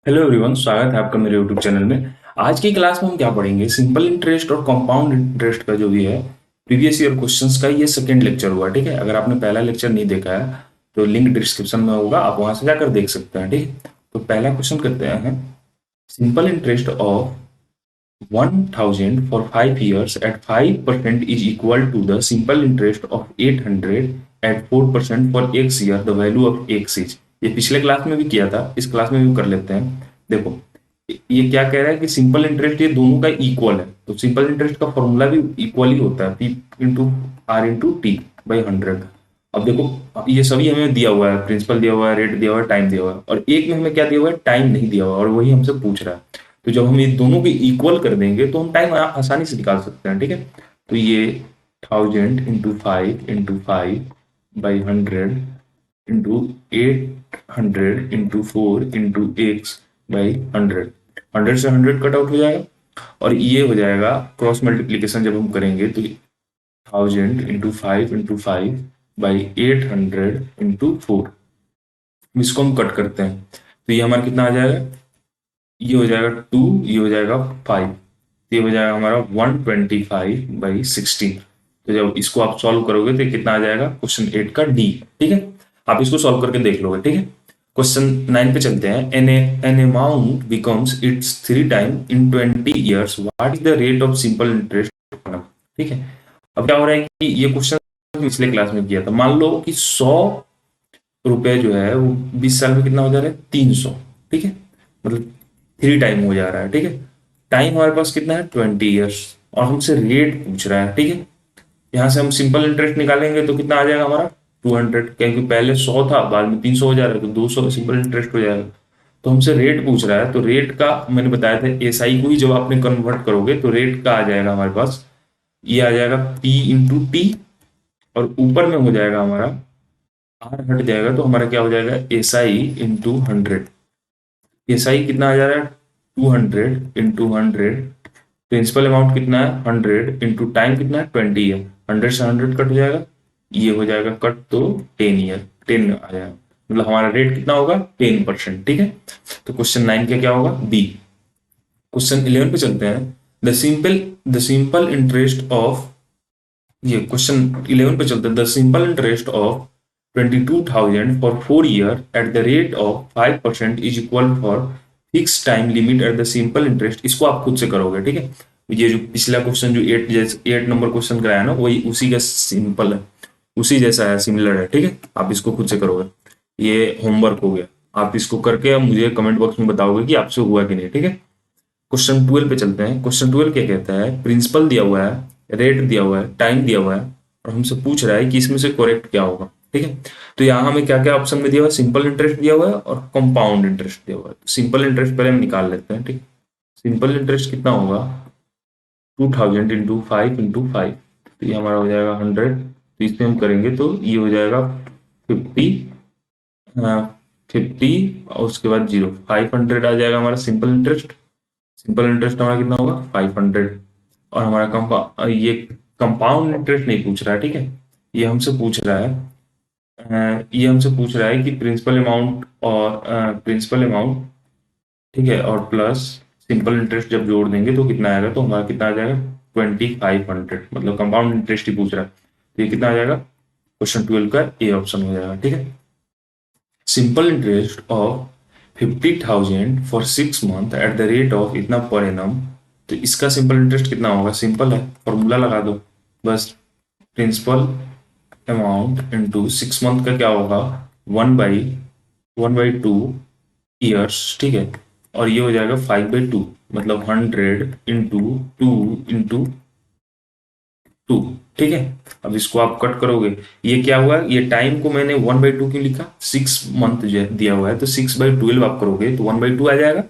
Hello everyone, स्वागत है आपका मेरे यूट्यूब चैनल में। आज की क्लास में हम क्या पढ़ेंगे? सिंपल इंटरेस्ट और कंपाउंड इंटरेस्ट का जो भी है प्रीवियस ईयर क्वेश्चंस का ये सेकंड लेक्चर हुआ। ठीक है, अगर आपने पहला लेक्चर नहीं देखा है तो लिंक डिस्क्रिप्शन में होगा, आप वहां से जाकर देख सकते हैं। ठीक है, तो पहला क्वेश्चन करते हैं। Simple interest of 1000 for 5 years at 5% is equal to the simple interest of 800 at 4% for x year, the value of x is। ये पिछले क्लास में भी किया था, इस क्लास में भी कर लेते हैं। देखो, ये क्या कह रहा है कि सिंपल इंटरेस्ट ये दोनों का इक्वल है, तो सिंपल इंटरेस्ट का फॉर्मूला भी इक्वल ही होता है, P into R into T by 100। अब देखो, ये सभी हमें दिया हुआ है, प्रिंसिपल दिया हुआ है, रेट दिया हुआ है, टाइम दिया हुआ है, और एक में हमें क्या दिया हुआ है? टाइम नहीं दिया हुआ है, और वही हमसे पूछ रहा है। तो जब हम ये दोनों के इक्वल कर देंगे तो हम टाइम आसानी से निकाल सकते हैं। ठीक है, तो ये 1000 into 5 into 5 by 100 into 800 into x by 100। 100 से 100 कट आउट हो जाएगा, और ये हो जाएगा क्रॉस मल्टीप्लीकेशन जब हम करेंगे तो 1000 into 5 into 5 by 800 into 4। इसको हम कट करते हैं तो ये हमारा कितना आ जाएगा? ये हो जाएगा 2, ये हो जाएगा 5, ये हो जाएगा हमारा 125/16। तो जब इसको आप सॉल्व करोगे तो कितना आ जाएगा? क्वेश्चन 8 का डी। ठीक है, आप इसको सॉल्व करके देख लोगे। ठीक है, क्वेश्चन 9 पे चलते हैं। An amount becomes it's 3 time in 20 years, what is the rate of simple interest? ठीक है, अब क्या हो रहा है कि ये क्वेश्चन पिछले क्लास में किया था। मान लो कि 100 रुपए जो है वो 20 साल में कितना हो जा रहा है? 300। ठीक है, मतलब 3 टाइम हो जा रहा है। ठीक है, टाइम हमारे पास कितना है? 20 years, और हमसे रेट पूछ रहा है। ठीक है, यहाँ से हम सिंपल इंटरेस्ट निकालेंगे तो कितना आ जाएगा हमारा? 200, क्योंकि पहले 100 था, बाद में 300 हो जा रहा है, तो 200 सिंपल इंटरेस्ट हो जाएगा। तो हमसे रेट पूछ रहा है, तो रेट का मैंने बताया था, एसआई को ही जब आपने कन्वर्ट करोगे तो रेट का आ जाएगा हमारे पास, ये आ जाएगा पी इंटू टी, और ऊपर में हो जाएगा हमारा आर हट जाएगा, तो हमारा क्या हो जाएगा? SI into 100। एसआई कितना आ जा रहा है? 200 into 100। प्रिंसिपल अमाउंट कितना है? 100 इंटू टाइम कितना है? 20 है। 100 से 100 कट हो जाएगा, ये हो जाएगा कट, तो 10 ईयर 10 आ जाएगा, मतलब हमारा रेट कितना होगा? 10%। ठीक है, तो क्वेश्चन 9 का क्या होगा? बी। क्वेश्चन 11 पे चलते हैं। द सिंपल इंटरेस्ट ऑफ, ये क्वेश्चन 11 पे चलते हैं। The simple interest of 22,000 for 4 year at the rate of 5% is equal for fix time limit at the simple interest. इसको आप खुद से करोगे। ठीक है, ये जो पिछला क्वेश्चन जो 8 नंबर क्वेश्चन कराया ना, वही उसी का सिंपल है, उसी जैसा है, सिमिलर है। ठीक है, आप इसको खुद से करोगे, ये होमवर्क हो गया। आप इसको करके अब मुझे कमेंट बॉक्स में बताओगे कि आपसे हुआ कि नहीं। ठीक है, क्वेश्चन 12 पे चलते हैं। क्वेश्चन 12 क्या कहता है? प्रिंसिपल दिया हुआ है, रेट दिया हुआ है, टाइम दिया हुआ है, और हमसे पूछ रहा है कि इसमें से करेक्ट क्या होगा। ठीक है, तो यहाँ हमें क्या क्या ऑप्शन में दिया हुआ है? सिंपल इंटरेस्ट दिया हुआ है और कंपाउंड इंटरेस्ट दिया हुआ है। सिंपल इंटरेस्ट पहले हम निकाल लेते हैं। ठीक, सिंपल इंटरेस्ट कितना होगा? 2000 into 5 into 5, तो ये हमारा हो जाएगा 100। तो इसमें हम करेंगे तो ये हो जाएगा 50, 50, और उसके बाद 0, 500 आ जाएगा हमारा सिंपल इंटरेस्ट। सिंपल इंटरेस्ट हमारा कितना होगा? 500। और हमारा ये कंपाउंड इंटरेस्ट नहीं पूछ रहा है। ठीक है, ये हमसे पूछ रहा है, ये हमसे पूछ रहा है कि प्रिंसिपल अमाउंट और प्रिंसिपल अमाउंट, ठीक है, और प्लस सिंपल इंटरेस्ट जब जोड़ देंगे तो कितना आएगा? तो हमारा कितना आ जाएगा? 2500, मतलब कंपाउंड इंटरेस्ट ही पूछ रहा है, तो ये कितना आ जाएगा? क्वेश्चन 12 का ए ऑप्शन हो जाएगा। ठीक है, simple interest of 50,000 for 6 month at the rate of इतना पर एनम, तो इसका सिंपल इंटरेस्ट कितना होगा? सिंपल है, फॉर्मूला लगा दो बस। प्रिंसिपल अमाउंट इंटू 6 मंथ का क्या होगा? 1/2 ईयर्स। ठीक है, और ये हो जाएगा 5/2, मतलब 100 into 2 into 2। ठीक है, अब इसको आप कट करोगे, ये क्या हुआ? ये टाइम को मैंने 1/2 क्यों लिखा? 6 मंथ दिया हुआ है, तो 6/12 आप करोगे तो 1/2 आ जाएगा,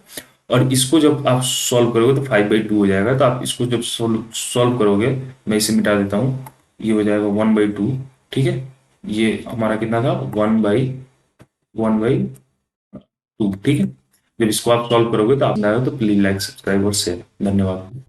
और इसको जब आप सॉल्व करोगे तो 5/2 हो जाएगा। तो आप इसको जब सॉल्व करोगे, मैं इसे मिटा देता हूँ, ये हो जाएगा 1/2। ठीक है, ये हमारा कितना था? 1/2। ठीक है, जब इसको आप सॉल्व करोगे तो आप तो प्लीज लाइक, सब्सक्राइब और शेयर। धन्यवाद।